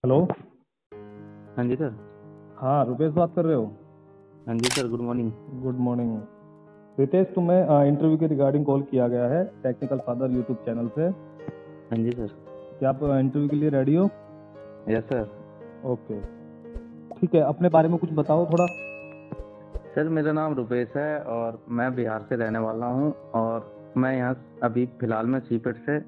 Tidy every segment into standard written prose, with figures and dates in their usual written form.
Hello. हाँ जी sir. हाँ, रुपेश बात कर रहे हो? हाँ जी sir, good morning. Good morning. Ritesh, तुम्हें इंटरव्यू के रिगार्डिंग कॉल किया गया है टेक्निकल फादर यूट्यूब चैनल से। हाँ जी सर। क्या आप इंटरव्यू के लिए रेडी हो? Yes sir. ओके, ठीक है। अपने बारे में कुछ बताओ थोड़ा। सर मेरा नाम रुपेश है और मैं बिहार से रहने वाला हूँ। और मैं यहाँ अभी फिलहाल में सीपेट से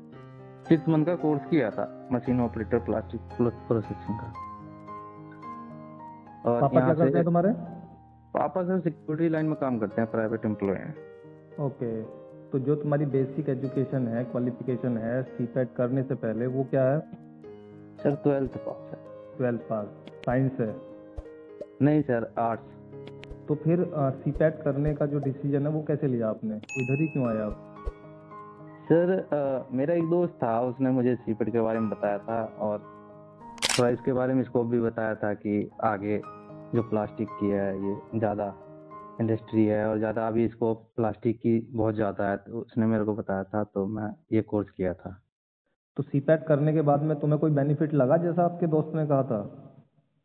6 मंथ का कोर्स किया था, मशीन ऑपरेटर प्लास्टिक प्रोसेसिंग का। और पापा यहाँ क्या से करते हैं तुम्हारे? पापा सर सिक्योरिटी लाइन में काम करते हैं, प्राइवेट एम्प्लॉय हैं। ओके, तो जो तुम्हारी बेसिक एजुकेशन है, क्वालिफिकेशन है सीपैट करने से पहले, वो क्या है? सर 12th पास है। 12th पास। साइंस है? नहीं सर, आर्ट्स। तो फिर सीपैट करने का जो डिसीजन है वो कैसे लिया आपने? इधर ही क्यों आए आप? सर मेरा एक दोस्त था, उसने मुझे सीपेट के बारे में बताया था और थोड़ा इसके बारे में स्कोप भी बताया था कि आगे जो प्लास्टिक की है ये ज़्यादा इंडस्ट्री है और ज़्यादा अभी स्कोप प्लास्टिक की बहुत ज़्यादा है, तो उसने मेरे को बताया था, तो मैं ये कोर्स किया था। तो सीपैट करने के बाद में तुम्हें कोई बेनिफिट लगा जैसा आपके दोस्त ने कहा था?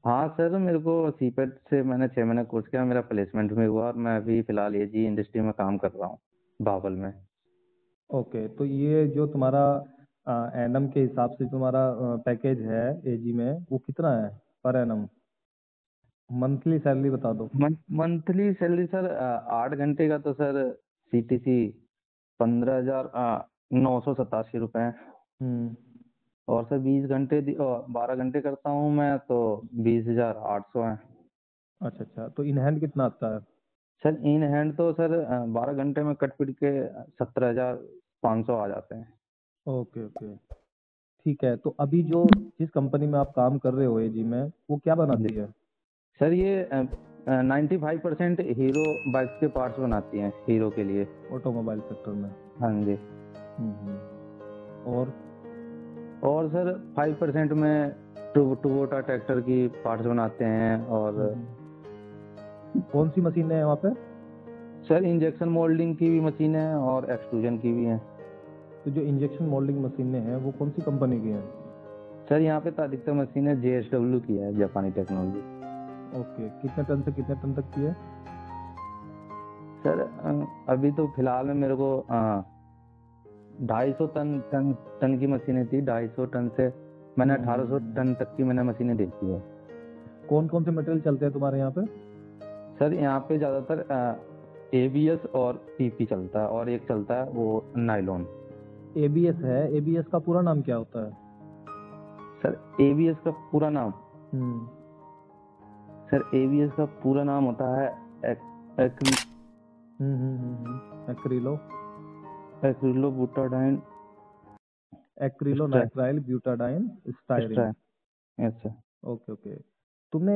हाँ सर, मेरे को सीपेट से मैंने 6 महीने कोर्स किया, मेरा प्लेसमेंट भी हुआ और मैं अभी फिलहाल एजी इंडस्ट्री में काम कर रहा हूँ, बावल में। ओके, तो ये जो तुम्हारा एनम के हिसाब से तुम्हारा पैकेज है एजी में, वो कितना है पर एनम? मंथली सैलरी बता दो। मंथली सैलरी सर 8 घंटे का तो सर सीटीसी 15,987 रुपये। हम्म। और सर 20 घंटे 12 घंटे करता हूँ मैं तो 20,800 है। अच्छा अच्छा, तो इन हैंड कितना आता है? सर इन हैंड तो सर 12 घंटे में कट पिट के 17,500 आ जाते हैं। ओके ओके, ठीक है। तो अभी जो जिस कंपनी में आप काम कर रहे हो एजी में, वो क्या जी बनाती है? सर, ये 95% हीरो बाइक्स के पार्ट्स बनाती हैं हीरो के लिए। ऑटोमोबाइल सेक्टर में? हाँ जी। और? और सर 5% में टुबोटा ट्रैक्टर की पार्ट्स बनाते हैं। और कौन सी मशीनें हैं वहाँ पे? सर इंजेक्शन मोल्डिंग की भी मशीनें हैं और एक्सट्रूजन की भी हैं। तो जो इंजेक्शन मोल्डिंग मशीनें हैं वो कौन सी कंपनी की हैं? सर यहाँ पे तो अधिकतर मशीनें JSW की है, जापानी टेक्नोलॉजी। ओके, कितने टन से कितने टन तक की है? सर अभी तो फिलहाल में मेरे को 250 टन की मशीनें थी। 250 टन से मैंने 1,800 टन तक की मैंने मशीनें देखी है। कौन कौन से मटेरियल चलते हैं तुम्हारे यहाँ पे? सर यहाँ पे ज़्यादातर ABS और PP चलता है और एक चलता है वो नाइलॉन। एबीएस है? एबीएस का पूरा नाम क्या होता है? सर ABS का पूरा नाम हम्म। सर ABS का पूरा नाम होता है acrylo? Acrylo butadiene acrylonitrile butadiene styrene? Yes sir. Okay okay. तुमने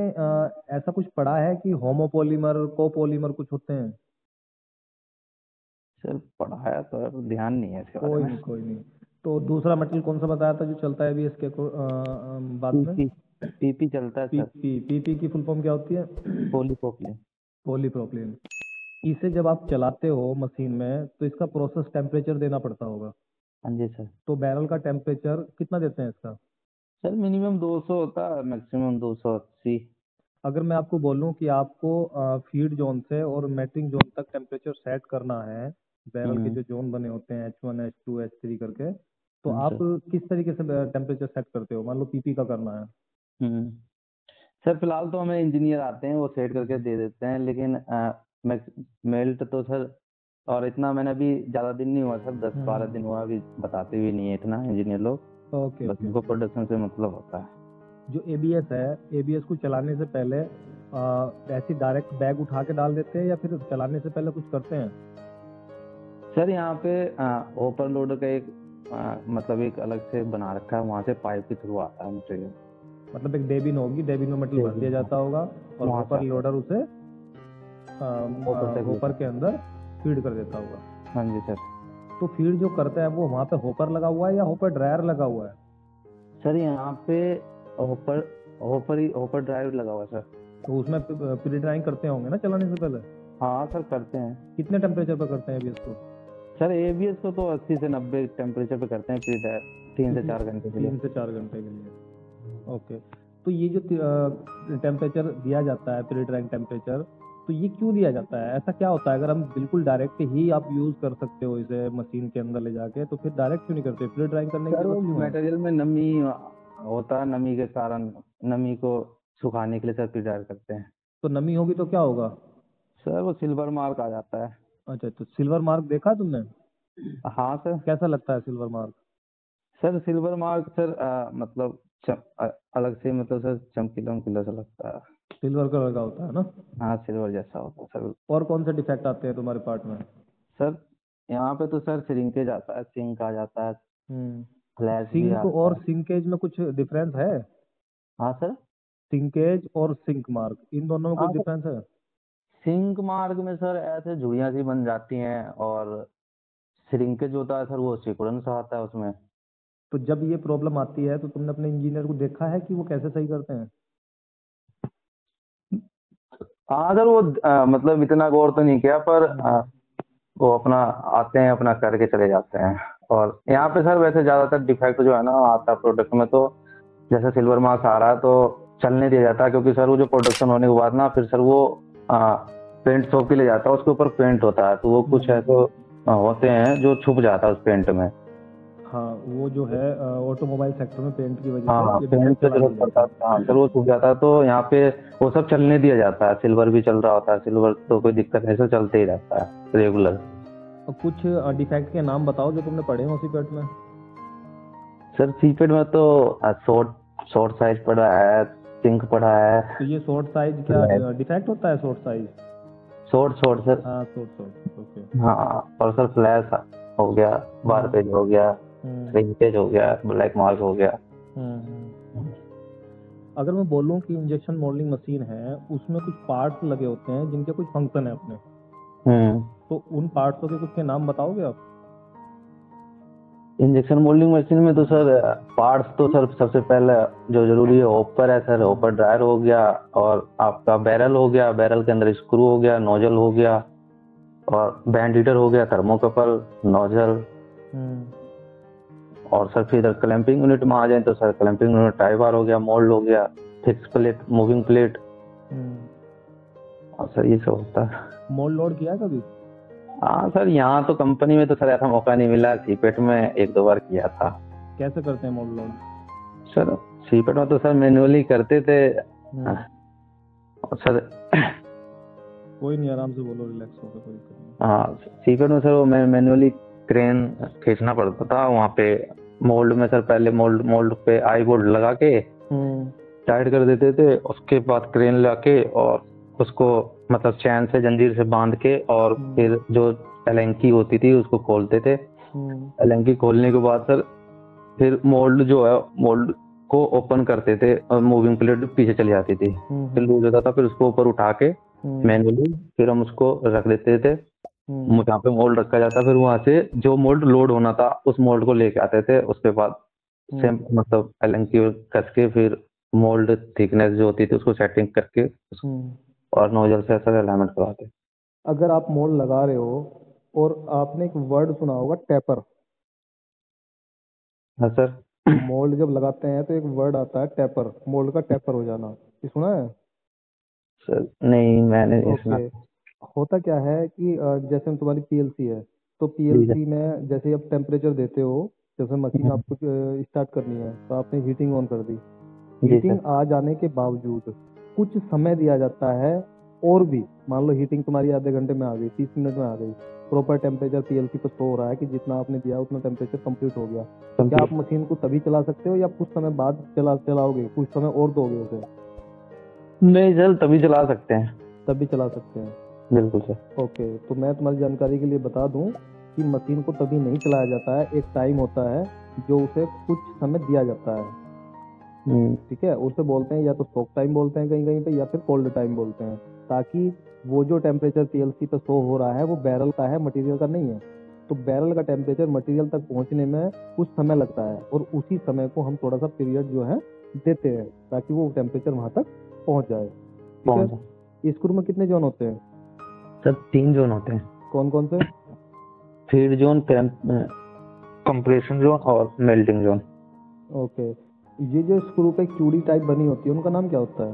ऐसा कुछ पढ़ा है कि होमोपॉलीमर कोपॉलीमर कुछ होते हैं? सर पढ़ाया तो है, पर ध्यान नहीं है इसके बारे कोई में। नहीं कोई नहीं। तो दूसरा मटेरियल कौन सा बताया था जो चलता है अभी इसके बाद में? PP चलता है सर। पीपी? पीपी की फुल फॉर्म क्या होती है? पॉलीप्रोपिलीन। पॉलीप्रोपिलीन। इसे जब आप चलाते हो मशीन में तो इसका प्रोसेस टेम्परेचर देना पड़ता होगा। हाँ जी सर। तो बैरल का टेम्परेचर कितना देते हैं इसका? सर मिनिमम 200 होता है, मैक्सिमम 280। अगर मैं आपको बोलूं कि आपको फीड जोन से और मेल्टिंग जोन तक टेम्परेचर सेट करना है, बैरल के हम्म। जो जोन बने होते हैं H1 H2 H3 करके, तो आप सर। किस तरीके से टेम्परेचर सेट करते हो? मान लो पीपी का करना है। हम्म। सर फिलहाल तो हमें इंजीनियर आते हैं, वो सेट करके दे देते हैं, लेकिन मेल्ट तो सर, और इतना मैंने अभी ज़्यादा दिन नहीं हुआ सर, 10-12 दिन हुआ, अभी बताते भी नहीं है इतना इंजीनियर लोग। ओके बस ओके। उनको प्रोडक्शन से मतलब होता है। जो एबीएस है, एबीएस को चलाने से पहले ऐसे डायरेक्ट बैग उठा के डाल देते हैं या फिर चलाने से पहले कुछ करते हैं? सर यहाँ पे ओपर लोडर का एक मतलब एक अलग से बना रखा है, वहाँ से पाइप के थ्रू आता है मटेरियल। मतलब एक डेबिन होगी, डेबिन में मटेरियल भर दिया जाता होगा और वहाँ होपर से लोडर उसे ऊपर तक होपर के अंदर फीड कर देता होगा। हाँ जी सर। तो फीड जो करता है वो वहाँ पे होपर लगा हुआ है या होपर ड्रायर लगा हुआ है? सर यहाँ पे होपर होपर ड्राइव लगा हुआ है सर। तो उसमें प्री ड्राइंग करते होंगे ना चलाने से पहले? हाँ सर करते हैं। कितने टेम्परेचर पर करते हैं एबीएस को? सर ABS को तो 80 से 90 टेम्परेचर पे करते हैं, फिर 3 से 4 घंटे के लिए। 3 से 4 घंटे के लिए। ओके। तो ये जो टेम्परेचर दिया जाता है, प्री ड्राइंग टेम्परेचर, तो ये क्यों दिया जाता है? ऐसा क्या होता है? अगर हम बिल्कुल डायरेक्ट ही आप यूज कर सकते हो इसे मशीन के अंदर ले जाके, तो फिर डायरेक्ट क्यों नहीं करते? प्री ड्राइंग करने की सर वो जरूरत क्यों है? मटेरियल में नमी होता है, नमी के कारण नमी को सुखाने के लिए सर प्रिपेयर करते हैं। तो नमी होगी तो क्या होगा? सर वो सिल्वर मार्क आ जाता है। अच्छा, तो सिल्वर मार्क देखा तुमने? हाँ सर। कैसा लगता है silver mark? Sir silver mark sir मतलब अलग से मतलब सर चमकीला वमकीला सा लगता है। सिल्वर कलर का होता है ना? हाँ सिल्वर जैसा होता है सर। और कौन से डिफेक्ट आते हैं तुम्हारे पार्ट में? सर यहाँ पे तो सर श्रिंकेज आता है, सिंक आ जाता है, फ्लैश भी सिंक आता और है। सिंकेज में कुछ डिफरेंस है? हाँ सर। सिंकेज और सिंक मार्क, इन दोनों में हाँ कुछ सर, डिफरेंस है? सिंक मार्क में सर ऐसे झुर्रियाँ सी बन जाती हैं, और श्रिंकेज होता है सर वो सिकुड़न सा आता है उसमें। तो जब ये प्रॉब्लम आती है तो तुमने अपने इंजीनियर को देखा है कि वो कैसे सही करते हैं? हाँ सर वो मतलब इतना गौर तो नहीं किया, पर वो अपना आते हैं अपना करके चले जाते हैं। और यहाँ पे सर वैसे ज्यादातर डिफेक्ट जो है ना आता है प्रोडक्ट में, तो जैसे सिल्वर मार्क्स आ रहा है तो चलने दिया जाता है, क्योंकि सर वो जो प्रोडक्शन होने के बाद ना फिर सर वो पेंट शॉप के ले जाता है, उसके ऊपर पेंट होता है, तो वो कुछ ऐसे होते हैं जो छुप जाता है उस पेंट में। हाँ, वो जो है ऑटोमोबाइल सेक्टर में पेंट की वजह हाँ से ये पेंट डिफेक्ट की चलाने जरूरत लग पड़ता जाता है, हाँ सर वो छुप जाता है, तो यहाँ पे वो सब चलने दिया जाता है। सिल्वर भी चल रहा होता है, सिल्वर तो कोई दिक्कत नहीं, सर चलते ही रहता है रेगुलर। है। और कुछ डिफेक्ट के नाम बताओ जो तुमने पढ़े हो सीपेट में। सर सीपेट में तो शॉर्ट शॉर्ट साइज पड़ा है, सिंक पड़ा है। तो ये शॉर्ट साइज क्या डिफेक्ट होता है? Short size? Short short sir. हाँ, शॉर्ट शॉर्ट, ओके। हाँ, और सर फ्लैश हो गया, बार पेज हो गया, श्रिंकेज हो गया, ब्लैक मार्क हो गया। अगर मैं बोलूं कि इंजेक्शन मोल्डिंग मशीन है, उसमें कुछ पार्ट्स लगे होते हैं जिनके कुछ फंक्शन है अपने, तो उन पार्ट्सों के कुछ के नाम बताओगे आप? इंजेक्शन मोल्डिंग मशीन में तो सर पार्ट्स तो सर सबसे पहले जो जरूरी है हॉपर है सर, हॉपर ड्रायर हो गया, और आपका बैरल हो गया, बैरल के अंदर स्क्रू हो गया, नोजल हो गया, और बैंड हीटर हो गया, थर्मोकपल, नोजल। और सर फिर क्लैंपिंग यूनिट में आ जाए तो sir clamping unit tie bar हो गया, मोल्ड हो गया, फिक्स प्लेट, मूविंग प्लेट, और सर ये सब होता है। मोल्ड लोड किया है कभी? हाँ सर यहाँ तो कंपनी में तो सर ऐसा मौका नहीं मिला, सीपेट में एक दो बार किया था। कैसे करते हैं मोल्ड लोड? सर सीपेट में तो सर मैनुअली करते थे। और सर कोई नहीं, आराम से बोलो, रिलैक्स होकर, कोई दिक्कत नहीं। हाँ सीपेट में सर वो मैनुअली क्रेन खींचना पड़ता था वहाँ पे। मोल्ड में सर पहले मोल्ड पे आई बोल्ट लगा के टाइट कर देते थे, उसके बाद क्रेन लाके और उसको मतलब चैन से जंजीर से बांध के, और फिर जो एलेंकी होती थी उसको खोलते थे। एलेंकी खोलने के बाद सर फिर मोल्ड जो है, मोल्ड को ओपन करते थे और मूविंग प्लेट पीछे चली जाती थी, फिर लूज होता था, फिर उसको ऊपर उठा के मैनुअली फिर हम उसको रख देते थे जहाँ पे मोल्ड रखा जाता, फिर वहां से जो मोल्ड लोड होना था उस मोल्ड को लेके आते थे। उसके बाद सेम मतलब एलेंकी कस के फिर मोल्ड थिकनेस जो होती थी उसको सेटिंग करके और नोजल से ऐसा अलाइनमेंट करवाते। अगर आप मोल्ड लगा रहे हो और आपने एक वर्ड सुना होगा, टेपर। हाँ सर। मोल्ड जब लगाते हैं तो एक वर्ड आता है टेपर, मोल्ड का टेपर हो जाना, ये सुना है? सर नहीं मैंने नहीं सुना। होता क्या है कि जैसे तुम्हारी पीएलसी है, तो पीएलसी में जैसे आप टेम्परेचर देते हो, जैसे मशीन आपको स्टार्ट करनी है तो आपने हीटिंग ऑन कर दी, हीटिंग आ जाने के बावजूद कुछ समय दिया जाता है, और भी मान लो हीटिंग तुम्हारी आधे घंटे में आ गई, 30 मिनट में आ गई, प्रॉपर टेम्परेचर पीएलसी पर शो हो रहा है कि जितना आपने दिया उतना टेम्परेचर कंप्लीट हो गया, क्या आप मशीन को तभी चला सकते हो या कुछ समय बाद चलाओगे, कुछ समय और दोगे उसे? नहीं सर तभी चला सकते हैं। तभी चला सकते हैं, बिल्कुल सर। ओके। तो मैं तुम्हारी जानकारी के लिए बता दूं कि मशीन को तभी नहीं चलाया जाता है, एक टाइम होता है जो उसे कुछ समय दिया जाता है, ठीक है? उसे बोलते हैं या तो सोक टाइम बोलते हैं कहीं कहीं पे, या फिर कोल्ड टाइम बोलते हैं, ताकि वो जो टेम्परेचर पीएलसी पे शो हो रहा है वो बैरल का है, मटेरियल का नहीं है। तो बैरल का टेम्परेचर मटेरियल तक पहुंचने में कुछ समय लगता है, और उसी समय को हम थोड़ा सा पीरियड जो है देते हैं ताकि वो टेम्परेचर वहां तक पहुंच जाए, ठीक है? स्क्रू में कितने जोन होते हैं? सर 3 जोन होते हैं। कौन कौन से? फीड जोन, कंप्रेशन जोन और मेल्टिंग जोन। ओके। ये जो स्क्रू पे एक चूड़ी टाइप बनी होती है उनका नाम क्या होता है?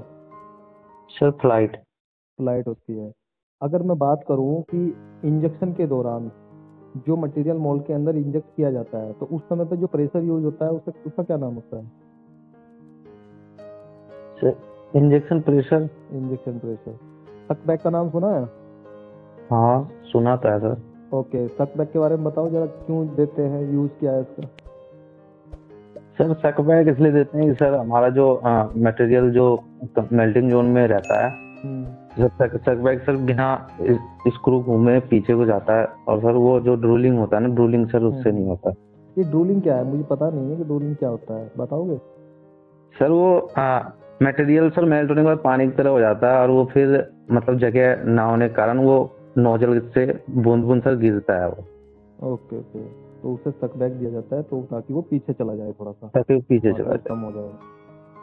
Sir flight. फ्लाइट होती है। अगर मैं बात करूं कि इंजेक्शन के दौरान जो मटेरियल मोल्ड के अंदर इंजेक्ट किया जाता है तो उस समय पे जो प्रेशर यूज होता है उसका क्या नाम होता है? Sir injection pressure. Injection pressure. सक बैग का नाम सुना है? हाँ सुना तो है सर। ओके, सक बैग के बारे में बताओ जरा, क्यों देते हैं, यूज क्या है इसका? सर सक बैग इसलिए देते हैं कि सर हमारा जो मटेरियल जो मेल्टिंग जोन में रहता है, सक बैग सर बिना स्क्रू घूमे पीछे को जाता है, और सर वो जो ड्रूलिंग होता है ना, ड्रूलिंग सर उससे नहीं होता। ये ड्रूलिंग क्या है? मुझे पता नहीं है कि ड्रूलिंग क्या होता है, बताओगे? सर वो मटेरियल सर मेल्ट होने के बाद पानी की तरह हो जाता है, और वो फिर मतलब जगह ना होने के कारण वो नोजल से बूंद बूंद सर गिरता है वो। ओके ओके, तो उसे सक बैक दिया जाता है तो ताकि वो पीछे चला जाए, थोड़ा सा ताकि वो पीछे चला कम जाए। हो जाए।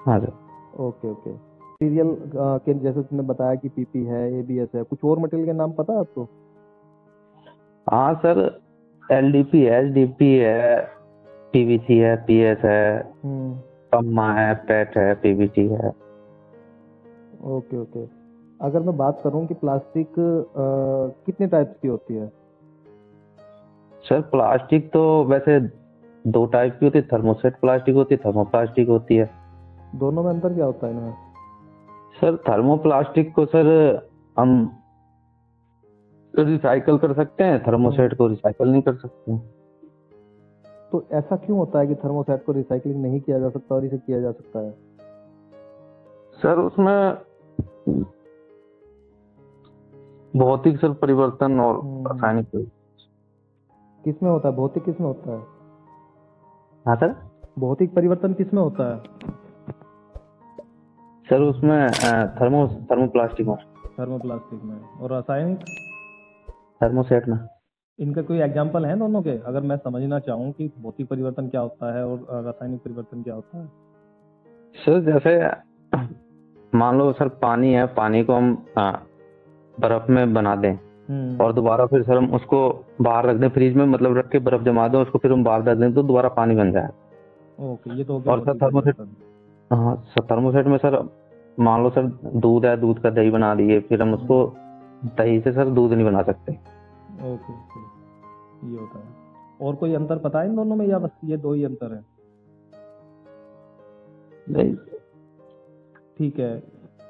हाँ सर। Okay okay. मटीरियल के जैसे तुमने बताया कि पीपी है, एबीएस है, कुछ और मटेरियल के नाम पता है आपको? हाँ सर, एलडीपी है, एचडीपी है, पीवीसी है, पीएस है, पम्मा है, पेट है, पीवीसी है। Okay okay. अगर मैं बात करूं कि प्लास्टिक कितने टाइप्स की होती है? सर प्लास्टिक तो वैसे दो टाइप की होती है, थर्मोसेट प्लास्टिक होती है, थर्मोप्लास्टिक होती है। दोनों में अंतर क्या होता है इनमें? सर थर्मोप्लास्टिक को सर हम रिसाइकल कर सकते हैं, थर्मोसेट को रिसाइकल नहीं कर सकते। तो ऐसा क्यों होता है कि थर्मोसेट को रिसाइकलिंग नहीं किया जा सकता और इसे किया जा सकता है? सर उसमें भौतिक सर परिवर्तन और रासायनिक किस में होता है? भौतिक किस में होता है? हाँ सर, भौतिक परिवर्तन किस में होता है? सर उसमें थर्मोप्लास्टिक में। थर्मोप्लास्टिक में। और रासायनिक? थर्मोसेट में। इनका कोई एग्जांपल है दोनों के, अगर मैं समझना चाहूँ कि भौतिक परिवर्तन क्या होता है और रासायनिक परिवर्तन क्या होता है? सर जैसे मान लो सर पानी है, पानी को हम बर्फ में बना दें और दोबारा फिर सर हम उसको बाहर रख दें फ्रिज में, मतलब रख के बर्फ जमा दें, उसको फिर हम बाहर रख दें तो दोबारा पानी बन जाए। ओके, ये तो हो गया और सर भौतिक थर्मोसेट, परिवर्तन। हाँ सर थर्मोसेट में सर मान लो सर दूध है, दूध का दही बना दिए, फिर हम उसको दही से सर दूध नहीं बना सकते। ओके ओके, ये होता है। और कोई अंतर पता है इन दोनों में या बस ये दो ही अंतर है? नहीं। ठीक है।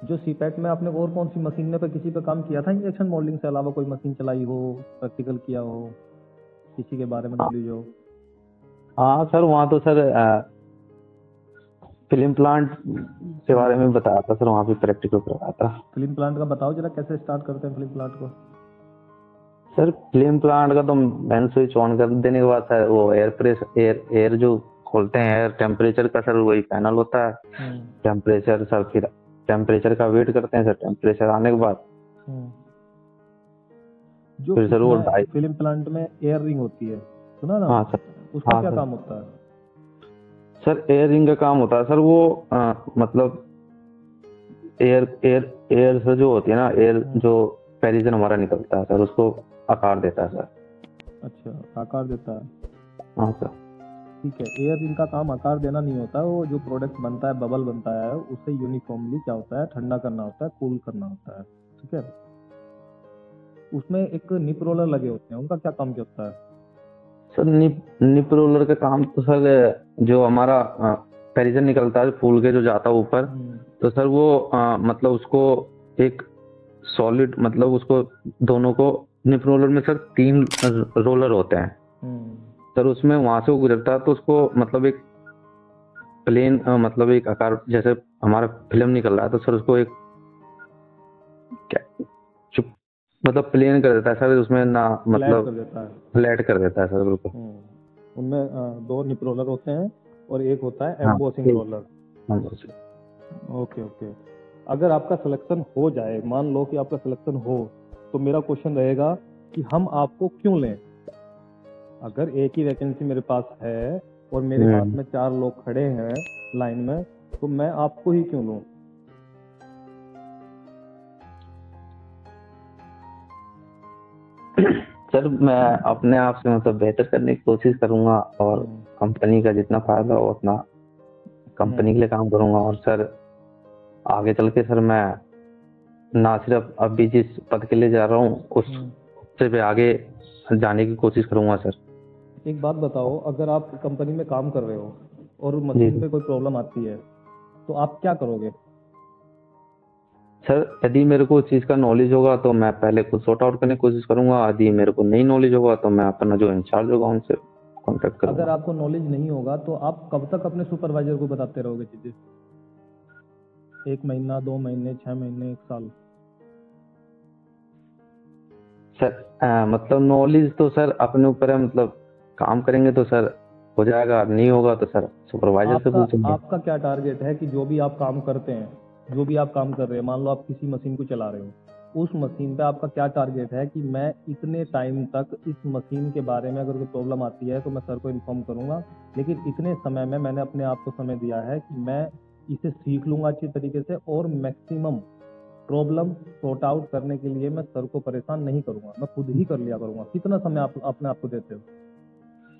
जो सीपैट में आपने और कौन सी मशीन पे किसी पे काम किया था इंजेक्शन मोल्डिंग से अलावा? कोई मशीन चलाई हो, प्रैक्टिकल किया हो, किसी के बारे में नॉलेज हो? हाँ सर वहाँ तो सर फिल्म प्लांट के बारे में बताया था सर, वहाँ पे प्रैक्टिकल करवाया था। फिल्म प्लांट का बताओ जरा, कैसे स्टार्ट करते हैं फिल्म प्लांट को? सर फिल्म प्लांट का तो मैन स्विच ऑन कर देने के बाद सर वो एयर जो खोलते हैं, एयर टेम्परेचर का सर वही पैनल होता है। टेम्परेचर सर, फिर टेम्परेचर का वेट करते हैं सर, टेम्परेचर आने के बाद जो फिर सर वो फिल्म प्लांट में एयर रिंग होती है, सुना ना? हाँ सर। उसका क्या काम होता है? सर एयर रिंग का काम होता है सर वो मतलब एयर से जो होती है ना, एयर जो पेरिजन हमारा निकलता है सर, उसको आकार देता है सर। अच्छा, आकार देता है। हाँ सर। ठीक है। एयर रिंग का काम आकार देना नहीं होता, वो जो प्रोडक्ट बनता है, बबल बनता है, उसे यूनिफॉर्मली क्या होता है, ठंडा करना होता है, कूल करना होता है। ठीक है। उसमें एक निप रोलर लगे होते हैं, उनका क्या काम क्या होता है? सर निप रोलर का काम तो सर जो हमारा पेरिजन निकलता है फूल के जो जाता है ऊपर, तो सर वो मतलब उसको एक सॉलिड, मतलब उसको दोनों को निप रोलर में सर 3 रोलर होते हैं सर, उसमें वहां से वो गुजरता है तो उसको मतलब एक प्लेन मतलब एक आकार, जैसे हमारा फिल्म निकल रहा है तो सर उसको एक क्या चुप मतलब प्लेन कर देता है सर, उसमें ना मतलब फ्लैट कर देता है सर बिल्कुल। उनमें 2 निप रोलर होते हैं और एक होता है एम्बोसिंग रोलर। Okay okay. अगर आपका सिलेक्शन हो जाए, मान लो कि आपका सिलेक्शन हो, तो मेरा क्वेश्चन रहेगा कि हम आपको क्यों लें? अगर एक ही वैकेंसी मेरे पास है और मेरे पास में 4 लोग खड़े हैं लाइन में, तो मैं आपको ही क्यों लूं? सर मैं अपने आप से मतलब बेहतर करने की कोशिश करूंगा और कंपनी का जितना फायदा हो उतना कंपनी के लिए काम करूंगा। और सर आगे चल के सर मैं ना सिर्फ अभी जिस पद के लिए जा रहा हूँ उससे भी आगे जाने की कोशिश करूंगा सर। एक बात बताओ, अगर आप कंपनी में काम कर रहे हो और मशीन पे कोई प्रॉब्लम आती है तो आप क्या करोगे? सर यदि मेरे को उस चीज का नॉलेज होगा तो मैं पहले खुद सॉर्ट आउट करने की कोशिश करूंगा। यदि मेरे को नहीं नॉलेज होगा तो मैं अपना जो इंचार्ज होगा उनसे कांटेक्ट करूंगा। अगर आपको नॉलेज नहीं होगा तो आप कब तक अपने सुपरवाइजर को बताते रहोगे चीजें? 1 महीना, 2 महीने, 6 महीने, 1 साल? सर मतलब नॉलेज तो सर अपने ऊपर है, मतलब काम करेंगे तो सर हो जाएगा, नहीं होगा तो सर सुपरवाइजर से पूछेंगे। आपका क्या टारगेट है कि जो भी आप काम करते हैं, जो भी आप काम कर रहे हैं, मान लो आप किसी मशीन को चला रहे हो, उस मशीन पे आपका क्या टारगेट है कि मैं इतने टाइम तक इस मशीन के बारे में अगर कोई प्रॉब्लम आती है तो मैं सर को इन्फॉर्म करूंगा, लेकिन इतने समय में मैंने अपने आप को समय दिया है कि मैं इसे सीख लूंगा अच्छी तरीके से और मैक्सिमम प्रॉब्लम सॉर्ट आउट करने के लिए मैं सर को परेशान नहीं करूंगा, मैं खुद ही कर लिया करूंगा। कितना समय आप अपने आप को देते हो?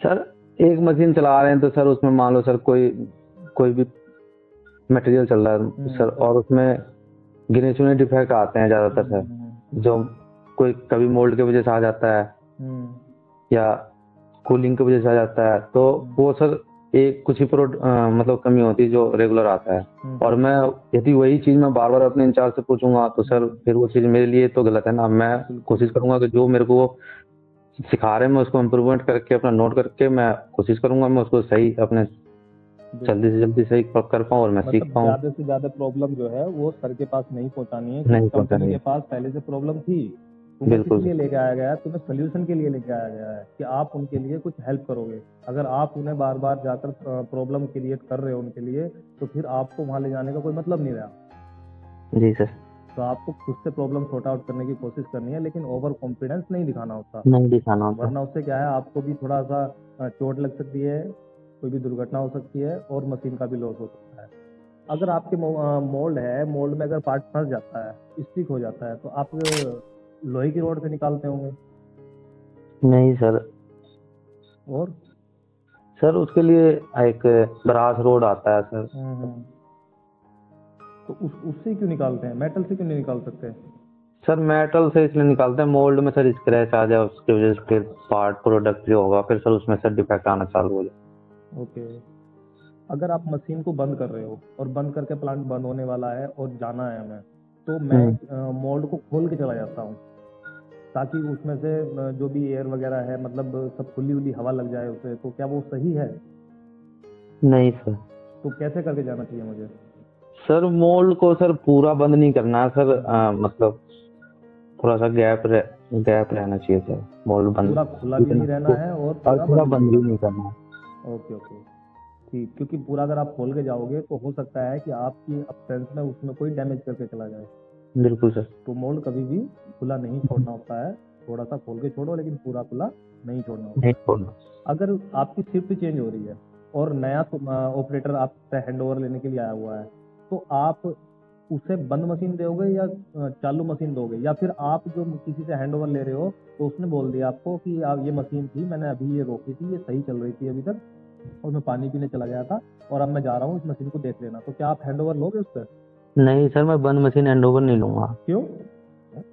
सर एक मशीन चला रहे हैं तो सर उसमें मान लो सर कोई भी मटेरियल चल रहा है सर, और उसमें गिने चुने डिफेक्ट आते हैं ज्यादातर सर, जो कोई कभी मोल्ड की वजह से आ जाता है या कूलिंग की वजह से आ जाता है, तो वो सर एक कुछ ही मतलब कमी होती है जो रेगुलर आता है। और मैं यदि वही चीज मैं बार बार अपने इंचार्ज से पूछूंगा तो सर फिर वो चीज मेरे लिए तो गलत है ना। मैं कोशिश करूंगा कि जो मेरे को सिखा रहे हैं मैं उसको इम्प्रूवमेंट करके अपना नोट करके मैं कोशिश करूंगा मैं उसको सही अपने जल्दी से जल्दी सही कर पाऊँ और मैं सीख पाऊँ। ज्यादा से ज्यादा प्रॉब्लम जो है वो सर के पास नहीं पहुंचानी है, नहीं कंपनी के पास पहले से प्रॉब्लम थी, तुम्हें किस लिए लेके आया गया है? तुम्हें सोल्यूशन के लिए लेके आया गया है कि आप उनके लिए कुछ हेल्प करोगे। अगर आप उन्हें बार बार जाकर प्रॉब्लम क्रिएट कर रहे हो उनके लिए तो फिर आपको वहां ले जाने का कोई मतलब नहीं रहा। जी सर। तो आपको खुद से प्रॉब्लम सॉर्ट आउट करने की कोशिश करनी है, लेकिन ओवर कॉन्फिडेंस नहीं दिखाना होता, वरना उससे क्या है आपको भी थोड़ा सा चोट लग सकती है, कोई भी दुर्घटना हो सकती है और मशीन का भी लॉस हो सकता है। अगर आपके मोल्ड है, मोल्ड में अगर पार्ट फंस जाता है, स्टिक हो जाता है, तो आप लोहे की रोड से निकालते होंगे? नहीं सर। और सर उसके लिए एक ब्रास रोड आता है सर। तो उससे क्यों निकालते हैं? मेटल से क्यों नहीं निकाल सकते? सर मेटल से इसलिए निकालते हैं मोल्ड में सर स्क्रैच आ जाए उसकी वजह से फिर पार्ट प्रोडक्ट जो होगा फिर सर उसमें सर डिफेक्ट आना चालू हो जाए। ओके। अगर आप मशीन को बंद कर रहे हो और बंद करके प्लांट बंद होने वाला है और जाना है हमें, तो मैं मोल्ड को खोल के चला जाता हूँ ताकि उसमें से जो भी एयर वगैरह है, मतलब सब खुली हवा लग जाए उसे, तो क्या वो सही है? नहीं सर। तो कैसे करके जाना चाहिए मुझे? सर मोल्ड को सर पूरा बंद नहीं करना है सर, मतलब थोड़ा सा गैप रहना चाहिए सर। मोल्ड बंद पूरा खुला भी नहीं रहना है और पूरा बंद भी नहीं करना है। ओके ठीक, क्योंकि पूरा अगर आप खोल के जाओगे तो हो सकता है कि आपकी अब्सेंस में उसमें कोई डैमेज करके चला जाए। बिल्कुल सर। तो मोल्ड कभी भी खुला नहीं छोड़ना होता है, थोड़ा सा खोल के छोड़ो लेकिन पूरा खुला नहीं छोड़ना होता। अगर आपकी शिफ्ट चेंज हो रही है और नया ऑपरेटर आपसे हैंड ओवर लेने के लिए आया हुआ है, तो आप उसे बंद मशीन दोगे या चालू मशीन दोगे, या फिर आप जो किसी से हैंड ओवर ले रहे हो तो उसने बोल दिया आपको कि आप ये मशीन थी, मैंने अभी ये रोकी थी, ये सही चल रही थी अभी तक और मैं पानी पीने चला गया था और अब मैं जा रहा हूँ, इस मशीन को देख लेना, तो क्या आप हैंड ओवर लोगे उससे? नहीं सर, मैं बंद मशीन हैंड ओवर नहीं लूंगा। क्यों?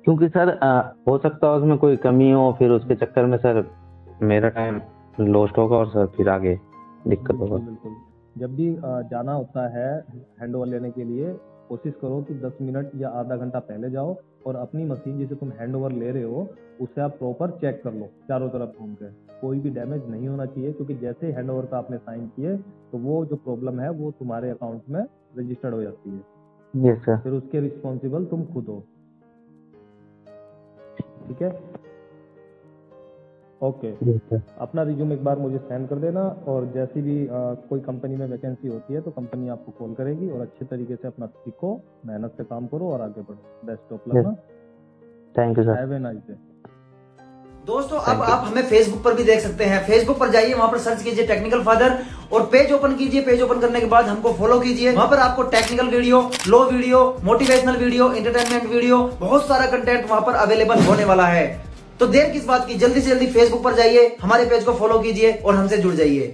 क्योंकि सर हो सकता है उसमें कोई कमी हो, फिर उसके चक्कर में सर मेरा टाइम लॉस्ट होगा और सर फिर आगे दिक्कत होगा। बिल्कुल। जब भी जाना होता है हैंड ओवर लेने के लिए, कोशिश करो कि 10 मिनट या आधा घंटा पहले जाओ और अपनी मशीन जिसे तुम हैंड ओवर ले रहे हो उसे आप प्रॉपर चेक कर लो चारों तरफ घूम के, कोई भी डैमेज नहीं होना चाहिए, क्योंकि जैसे ही हैंड ओवर का आपने साइन किए तो वो जो प्रॉब्लम है वो तुम्हारे अकाउंट में रजिस्टर्ड हो जाती है। Yes sir. फिर उसके रिस्पॉन्सिबल तुम खुद हो। ठीक है, ओके। अपना रिज्यूम एक बार मुझे सेंड कर देना और जैसी भी कोई कंपनी में वैकेंसी होती है तो कंपनी आपको कॉल करेगी, और अच्छे तरीके से अपना सीखो, मेहनत से काम करो और आगे बढ़ो। Best of luck. Thank you sir. Have a nice day. दोस्तों अब आप हमें फेसबुक पर भी देख सकते हैं। फेसबुक पर जाइए, वहां पर सर्च कीजिए टेक्निकल फादर और पेज ओपन कीजिए। पेज ओपन करने के बाद हमको फॉलो कीजिए। वहां पर आपको technical video, low video, motivational video, entertainment video, बहुत सारा कंटेंट वहां पर अवेलेबल होने वाला है। तो देर किस बात की, जल्दी से जल्दी फेसबुक पर जाइए, हमारे पेज को फॉलो कीजिए और हमसे जुड़ जाइए।